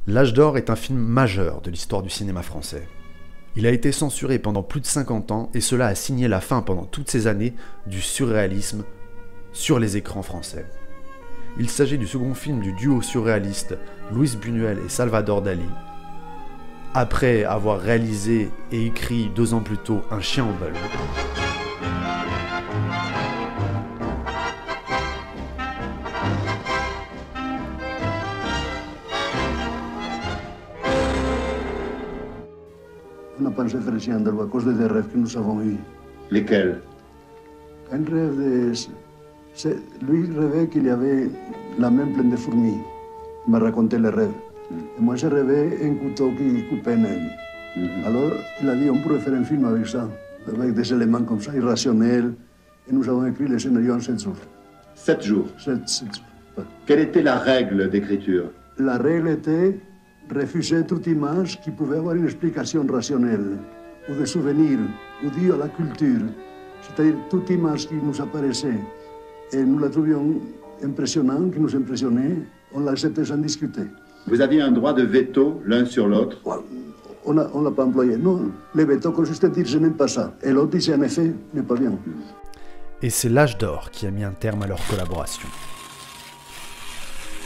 L'Âge d'or est un film majeur de l'histoire du cinéma français. Il a été censuré pendant plus de 50 ans et cela a signé la fin pendant toutes ces années du surréalisme sur les écrans français. Il s'agit du second film du duo surréaliste Luis Buñuel et Salvador Dalí. Après avoir réalisé et écrit 2 ans plus tôt Un chien au ballon. On a pensé faire ici à cause des rêves que nous avons eus. Lesquels? Un rêve de... Lui rêvait qu'il y avait la main pleine de fourmis. Il m'a raconté le rêve. Et moi, j'ai rêvé un couteau qui coupait même. Alors, il a dit, on pourrait faire un film avec ça, avec des éléments comme ça, irrationnels. Et nous avons écrit le scénario en 7 jours. 7 jours. 7 jours. Ouais. Quelle était la règle d'écriture? La règle était refuser toute image qui pouvait avoir une explication rationnelle, ou des souvenirs, ou due à la culture. C'est-à-dire toute image qui nous apparaissait, et nous la trouvions impressionnante, qui nous impressionnait, on l'acceptait sans discuter. Vous aviez un droit de veto l'un sur l'autre? On ne l'a pas employé, non. Le veto consiste à dire je n'aime pas ça. Et l'autre disait en effet, n'est pas bien. Et c'est l'Âge d'or qui a mis un terme à leur collaboration.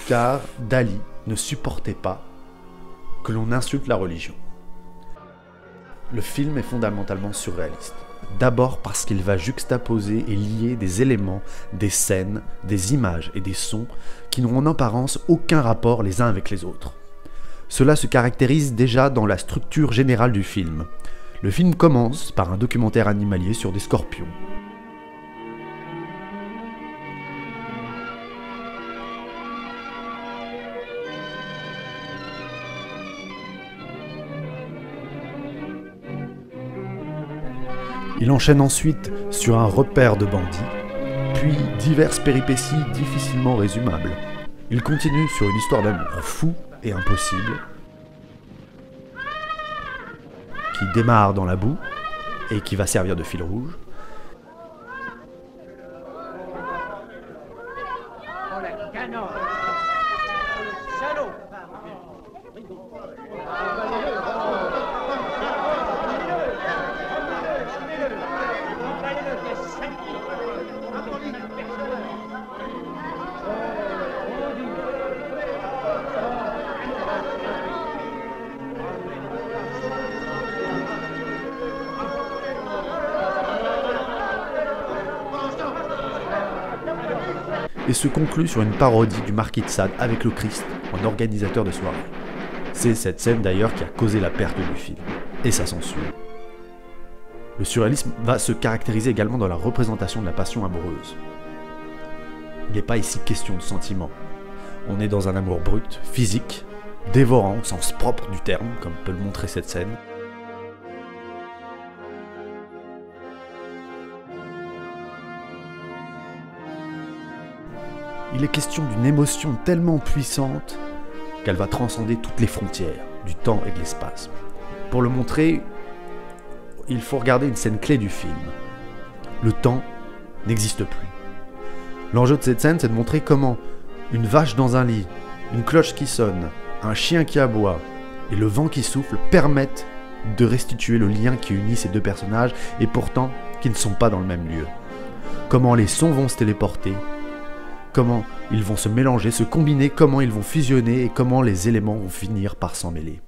Car Dalí ne supportait pas que l'on insulte la religion. Le film est fondamentalement surréaliste. D'abord parce qu'il va juxtaposer et lier des éléments, des scènes, des images et des sons qui n'ont en apparence aucun rapport les uns avec les autres. Cela se caractérise déjà dans la structure générale du film. Le film commence par un documentaire animalier sur des scorpions. Il enchaîne ensuite sur un repère de bandits, puis diverses péripéties difficilement résumables. Il continue sur une histoire d'amour fou et impossible, qui démarre dans la boue et qui va servir de fil rouge. Et se conclut sur une parodie du Marquis de Sade avec le Christ en organisateur de soirée. C'est cette scène d'ailleurs qui a causé la perte du film, et sa censure. Le surréalisme va se caractériser également dans la représentation de la passion amoureuse. Il n'est pas ici question de sentiment. On est dans un amour brut, physique, dévorant au sens propre du terme, comme peut le montrer cette scène. Il est question d'une émotion tellement puissante qu'elle va transcender toutes les frontières du temps et de l'espace. Pour le montrer, il faut regarder une scène clé du film. Le temps n'existe plus. L'enjeu de cette scène, c'est de montrer comment une vache dans un lit, une cloche qui sonne, un chien qui aboie et le vent qui souffle permettent de restituer le lien qui unit ces deux personnages et pourtant qui ne sont pas dans le même lieu. Comment les sons vont se téléporter, comment ils vont se mélanger, se combiner, comment ils vont fusionner et comment les éléments vont finir par s'en mêler.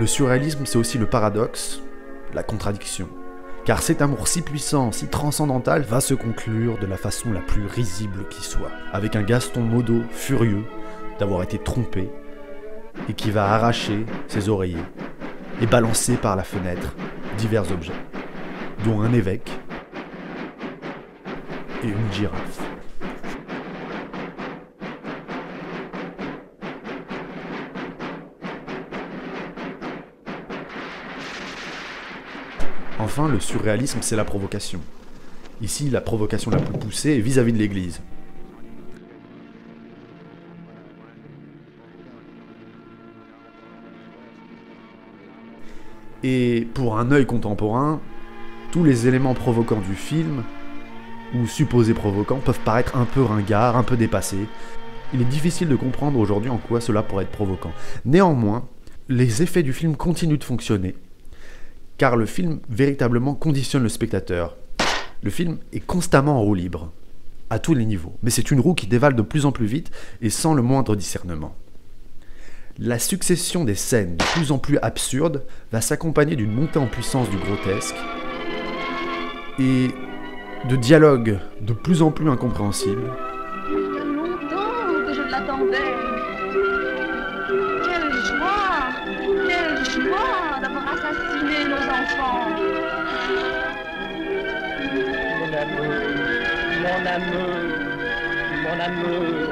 Le surréalisme, c'est aussi le paradoxe, la contradiction. Car cet amour si puissant, si transcendantal, va se conclure de la façon la plus risible qui soit, avec un Gaston Modo furieux d'avoir été trompé, et qui va arracher ses oreillers et balancer par la fenêtre divers objets, dont un évêque et une girafe. Enfin, le surréalisme, c'est la provocation. Ici, la provocation la plus poussée est vis-à-vis de l'Église. Et pour un œil contemporain, tous les éléments provoquants du film, ou supposés provoquants, peuvent paraître un peu ringards, un peu dépassés. Il est difficile de comprendre aujourd'hui en quoi cela pourrait être provoquant. Néanmoins, les effets du film continuent de fonctionner, car le film véritablement conditionne le spectateur. Le film est constamment en roue libre, à tous les niveaux, mais c'est une roue qui dévale de plus en plus vite et sans le moindre discernement. La succession des scènes de plus en plus absurdes va s'accompagner d'une montée en puissance du grotesque et de dialogues de plus en plus incompréhensibles. Il y a longtemps que je l'attendais. Quelle joie d'avoir assassiné nos enfants. Mon amour, mon amour, mon amour,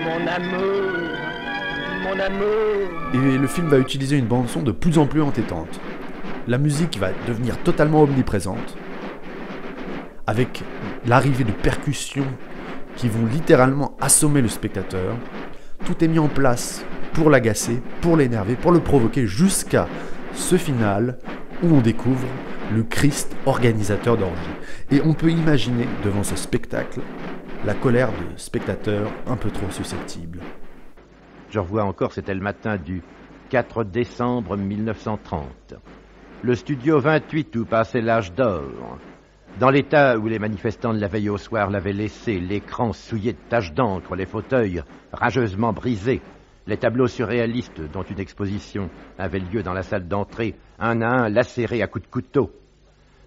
mon amour, mon amour. Et le film va utiliser une bande-son de plus en plus entêtante. La musique va devenir totalement omniprésente, avec l'arrivée de percussions qui vont littéralement assommer le spectateur. Tout est mis en place pour l'agacer, pour l'énerver, pour le provoquer, jusqu'à ce final où on découvre le Christ organisateur d'orgie. Et on peut imaginer, devant ce spectacle, la colère de spectateurs un peu trop susceptibles. Je revois encore, c'était le matin du 4 décembre 1930. Le studio 28 où passait l'âge d'or. Dans l'état où les manifestants de la veille au soir l'avaient laissé, l'écran souillé de taches d'encre, les fauteuils rageusement brisés, les tableaux surréalistes dont une exposition avait lieu dans la salle d'entrée, un à un lacérés à coups de couteau.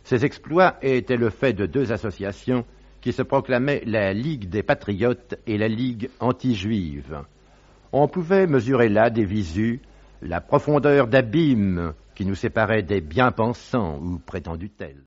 Ces exploits étaient le fait de deux associations qui se proclamaient la Ligue des Patriotes et la Ligue anti-juive. On pouvait mesurer là des visus, la profondeur d'abîme qui nous séparait des bien-pensants ou prétendus tels.